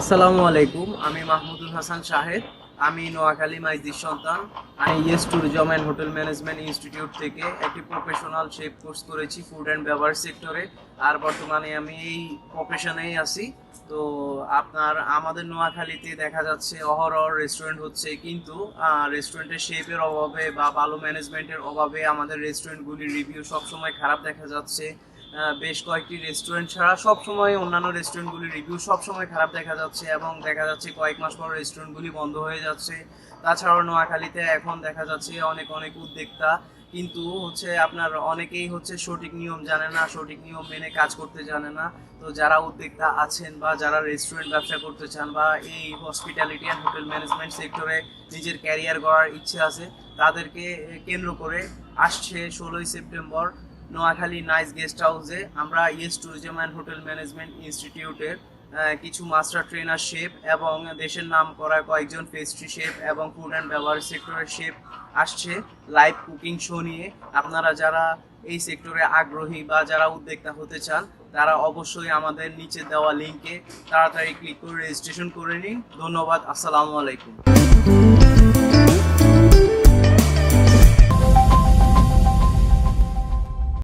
আসসালামু আলাইকুম। আমি মাহমুদুল হাসান শাহেদ। আমি নোয়াখালী মাইজদির সন্তান। আমি yes tourism and hotel management institute থেকে একটি প্রফেশনাল শেফ কোর্স করেছি ফুড অ্যান্ড বেভারেজ সেক্টরে। আর বর্তমানে আমি এই প্রফেশনেই আছি। তো আমাদের নোয়াখালীতে দেখা যাচ্ছে অহরহ রেস্টুরেন্ট হচ্ছে, কিন্তু রেস্টুরেন্টের শেফের অভাবে বা ভালো ম্যানেজমেন্টের অভাবে আমাদের রেস্টুরেন্টগুলির রিভিউ সবসময় খারাপ দেখা যাচ্ছে। বেশ কয়েকটি রেস্টুরেন্ট ছাড়া সবসময় অন্যান্য রেস্টুরেন্টগুলির রিভিউ সবসময় খারাপ দেখা যাচ্ছে, এবং দেখা যাচ্ছে কয়েক মাস পর রেস্টুরেন্টগুলি বন্ধ হয়ে যাচ্ছে। তাছাড়াও নোয়াখালীতে এখন দেখা যাচ্ছে অনেক অনেক উদ্যোক্তা, কিন্তু হচ্ছে আপনার অনেকেই হচ্ছে সঠিক নিয়ম জানে না, সঠিক নিয়ম মেনে কাজ করতে জানে না। তো যারা উদ্যোক্তা আছেন বা যারা রেস্টুরেন্ট ব্যবসা করতে চান বা এই হসপিটালিটি অ্যান্ড হোটেল ম্যানেজমেন্ট সেক্টরে নিজের ক্যারিয়ার গড়ার ইচ্ছে আছে, তাদেরকে কেন্দ্র করে আসছে 16ই সেপ্টেম্বর নোয়াখালী নাইস গেস্ট হাউসে আমরা yes tourism and hotel management ইনস্টিটিউটের কিছু মাস্টার ট্রেনার শেফ এবং দেশের নাম করা কয়েকজন পেস্ট্রি শেফ এবং ফুড অ্যান্ড বেভারেজ সেক্টরের শেফ আসছে লাইভ কুকিং শো নিয়ে। আপনারা যারা এই সেক্টরে আগ্রহী বা যারা উদ্যোক্তা হতে চান, তারা অবশ্যই আমাদের নিচে দেওয়া লিঙ্কে তাড়াতাড়ি ক্লিক করে রেজিস্ট্রেশন করে নিন। ধন্যবাদ। আসসালামু আলাইকুম।